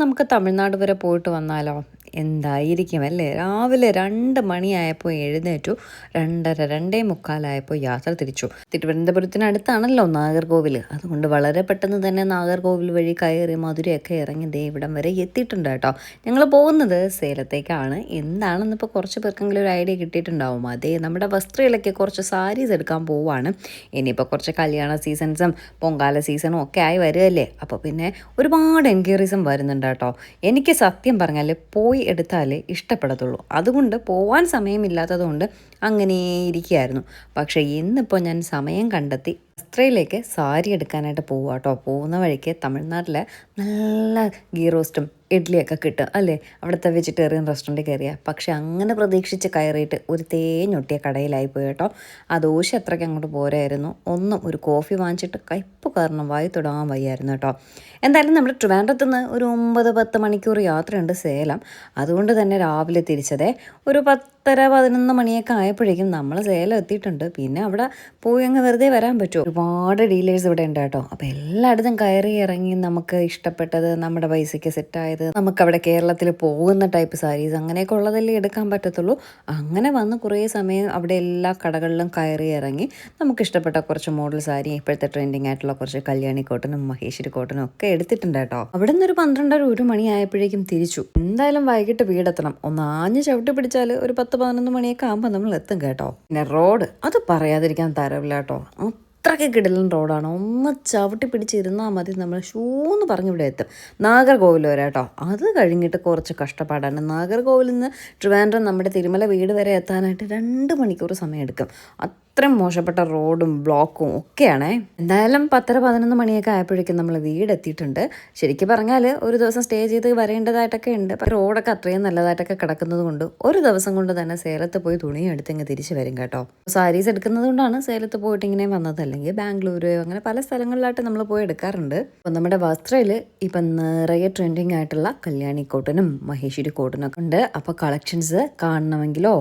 നമുക്ക് തമിഴ്നാട് വരെ പോയിട്ട് വന്നാലോ? എന്തായിരിക്കും അല്ലേ? രാവിലെ 2 മണിയായപ്പോൾ എഴുന്നേറ്റു. 2:30, 2:45 യാത്ര തിരിച്ചു. തിരുവനന്തപുരത്തിനടുത്താണല്ലോ നാഗർകോവിൽ. അതുകൊണ്ട് വളരെ പെട്ടെന്ന് തന്നെ നാഗർകോവിൽ വഴി കയറി മധുരയൊക്കെ ഇറങ്ങി ദേ ഇവിടം വരെ എത്തിയിട്ടുണ്ട് കേട്ടോ. ഞങ്ങൾ പോകുന്നത് സേലത്തേക്കാണ്. എന്താണെന്നിപ്പോൾ കുറച്ച് പേർക്കെങ്കിലും ഒരു ഐഡിയ കിട്ടിയിട്ടുണ്ടാവും. അതേ നമ്മുടെ വസ്ത്രയിലൊക്കെ കുറച്ച് സാരീസ് എടുക്കാൻ പോവാണ്. ഇനിയിപ്പോൾ കുറച്ച് കല്യാണ സീസൺസും പൊങ്കാല സീസണും ഒക്കെ ആയി വരികയല്ലേ. അപ്പോൾ പിന്നെ ഒരുപാട് എൻക്വയറീസും വരുന്നുണ്ട് കേട്ടോ. എനിക്ക് സത്യം പറഞ്ഞാൽ പോയി എടുത്താലേ ഇഷ്ടപ്പെടത്തുള്ളൂ. അതുകൊണ്ട് പോവാൻ സമയമില്ലാത്തതുകൊണ്ട് അങ്ങനെ ഇരിക്കുകയായിരുന്നു. പക്ഷേ ഇന്നിപ്പോൾ ഞാൻ സമയം കണ്ടെത്തി വസ്ത്രയിലേക്ക് സാരി എടുക്കാനായിട്ട് പോവുക കേട്ടോ. പോകുന്ന വഴിക്ക് തമിഴ്നാട്ടിലെ നല്ല ഗീ റോസ്റ്റും ഇഡ്ഡലിയൊക്കെ കിട്ടും അല്ലേ, അവിടുത്തെ വെജിറ്റേറിയൻ റെസ്റ്റോറൻറ്റിൽ കയറിയ. പക്ഷെ അങ്ങനെ പ്രതീക്ഷിച്ച് കയറിയിട്ട് ഒരു തേഞ്ഞൊട്ടിയ കടയിലായി പോയി കേട്ടോ. ആ ദോശ അത്രയ്ക്ക് അങ്ങോട്ട് പോരായിരുന്നു. ഒരു കോഫി വാങ്ങിച്ചിട്ട് കയ്പ്പ് കാരണം വായി തൊടാൻ വയ്യായിരുന്നു കേട്ടോ. എന്തായാലും നമ്മുടെ ട്രിവാൻഡ്രത്ത് നിന്ന് ഒരു 9-10 മണിക്കൂർ യാത്രയുണ്ട് സേലം. അതുകൊണ്ട് തന്നെ രാവിലെ തിരിച്ചതേ ഒരു 10:30-11 മണിയൊക്കെ ആയപ്പോഴേക്കും നമ്മൾ സേലം എത്തിയിട്ടുണ്ട്. പിന്നെ അവിടെ പോയി അങ്ങ് വെറുതെ വരാൻ പറ്റുമോ? ഒരുപാട് ഡീലേഴ്സ് ഇവിടെ ഉണ്ട് കേട്ടോ. അപ്പോൾ എല്ലായിടത്തും കയറി ഇറങ്ങി നമുക്ക് ഇഷ്ടപ്പെട്ടത്, നമ്മുടെ പൈസയ്ക്ക് സെറ്റായത്, നമുക്കവിടെ കേരളത്തിൽ പോകുന്ന ടൈപ്പ് സാരീസ് അങ്ങനെയൊക്കെ ഉള്ളതല്ലേ എടുക്കാൻ പറ്റത്തുള്ളൂ. അങ്ങനെ വന്ന് കുറേ സമയം അവിടെ എല്ലാ കടകളിലും കയറി ഇറങ്ങി നമുക്കിഷ്ടപ്പെട്ട കുറച്ച് മോഡൽ സാരി, ഇപ്പോഴത്തെ ട്രെൻഡിങ് ആയിട്ടുള്ള കുറച്ച് കല്യാണി കോട്ടനും മഹേശ്വരി കോട്ടനും ഒക്കെ എടുത്തിട്ടുണ്ട് കേട്ടോ. അവിടെ നിന്ന് ഒരു 12:30-1 മണി ആയപ്പോഴേക്കും തിരിച്ചു. എന്തായാലും വൈകിട്ട് വീടെത്തണം. ഒന്ന് ആഞ്ഞ് ചവിട്ടി പിടിച്ചാൽ ഒരു 10-11 മണിയൊക്കെ ആകുമ്പോൾ നമ്മൾ എത്തും കേട്ടോ. പിന്നെ റോഡ് അത് പറയാതിരിക്കാൻ തരവില്ല കേട്ടോ. അത്രയ്ക്ക് കിടിലൻ റോഡാണ്. ഒന്ന് ചവിട്ടി പിടിച്ചിരുന്നാൽ മതി, നമ്മൾ ഷൂന്ന് പറഞ്ഞ് ഇവിടെ എത്തും. നാഗർകോവിൽ വരെ കേട്ടോ. അത് കഴിഞ്ഞിട്ട് കുറച്ച് കഷ്ടപ്പാടാണ്. നാഗർകോവിലിൽ നിന്ന് ട്രിവാൻഡ്രം നമ്മുടെ തിരുമല വീട് വരെ എത്താനായിട്ട് 2 മണിക്കൂർ സമയമെടുക്കും. അത്രയും മോശപ്പെട്ട റോഡും ബ്ലോക്കും ഒക്കെയാണേ. എന്തായാലും 10-11 മണിയൊക്കെ ആയപ്പോഴേക്കും നമ്മൾ വീടെത്തിയിട്ടുണ്ട്. ശരിക്കും പറഞ്ഞാൽ ഒരു ദിവസം സ്റ്റേ ചെയ്ത് വരേണ്ടതായിട്ടൊക്കെ ഉണ്ട്. റോഡൊക്കെ അത്രയും നല്ലതായിട്ടൊക്കെ കിടക്കുന്നത് കൊണ്ട് ഒരു ദിവസം കൊണ്ട് തന്നെ സേലത്ത് പോയി തുണിയും എടുത്ത് ഇങ്ങ് തിരിച്ച് വരും കേട്ടോ. സാരീസ് എടുക്കുന്നത് കൊണ്ടാണ് സേലത്ത് പോയിട്ട് ഇങ്ങനെ വന്നത്. അല്ലെങ്കിൽ ബാംഗ്ലൂർ അങ്ങനെ പല സ്ഥലങ്ങളിലായിട്ട് നമ്മൾ പോയി എടുക്കാറുണ്ട്. അപ്പോൾ നമ്മുടെ വസ്ത്രയിൽ ഇപ്പം നിറയെ ട്രെൻഡിങ് ആയിട്ടുള്ള കല്യാണി കോട്ടനും മഹേശ്വരി കോട്ടനും ഒക്കെ ഉണ്ട്. അപ്പോൾ കളക്ഷൻസ് കാണണമെങ്കിലോ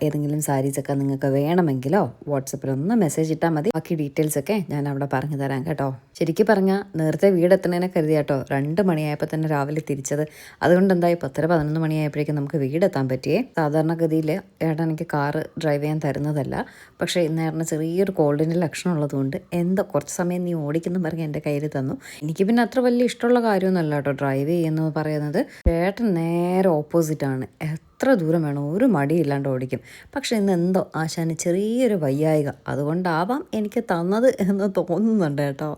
ഏതെങ്കിലും സാരീസൊക്കെ നിങ്ങൾക്ക് വേണമെങ്കിലോ വാട്സപ്പിൽ ഒന്ന് മെസ്സേജ് ഇട്ടാൽ മതി. ബാക്കി ഡീറ്റെയിൽസ് ഒക്കെ ഞാൻ അവിടെ പറഞ്ഞു തരാം കേട്ടോ. ശരിക്കും പറഞ്ഞാൽ നേരത്തെ വീടെത്തണേനെ കരുതി കേട്ടോ 2 മണിയായപ്പോൾ തന്നെ രാവിലെ തിരിച്ചത്. അതുകൊണ്ട് എന്തായി 10-11 മണിയായപ്പോഴേക്കും നമുക്ക് വീടെത്താൻ പറ്റിയേ. സാധാരണഗതിയിൽ ഏട്ടാ എനിക്ക് കാറ് ഡ്രൈവ് ചെയ്യാൻ തരുന്നതല്ല. പക്ഷേ ഇന്നേറിന് ചെറിയൊരു കോൾഡിൻ്റെ ലക്ഷണം ഉള്ളതുകൊണ്ട് എന്തോ കുറച്ച് സമയം നീ ഓടിക്കുന്നു പറഞ്ഞ് എൻ്റെ കയ്യിൽ തന്നു. എനിക്ക് പിന്നെ അത്ര വലിയ ഇഷ്ടമുള്ള കാര്യമൊന്നുമല്ല കേട്ടോ ഡ്രൈവ് ചെയ്യുന്നത് പറയുന്നത്. ചേട്ടൻ നേരെ ഓപ്പോസിറ്റാണ്. എത്ര ദൂരം വേണോ ഒരു മടിയില്ലാണ്ട് ഓടിക്കും. പക്ഷെ ഇന്ന് എന്തോ ആശാന് ചെറിയൊരു വയ്യായിക, അതുകൊണ്ടാവാം എനിക്ക് തന്നത് എന്ന് തോന്നുന്നുണ്ട് കേട്ടോ.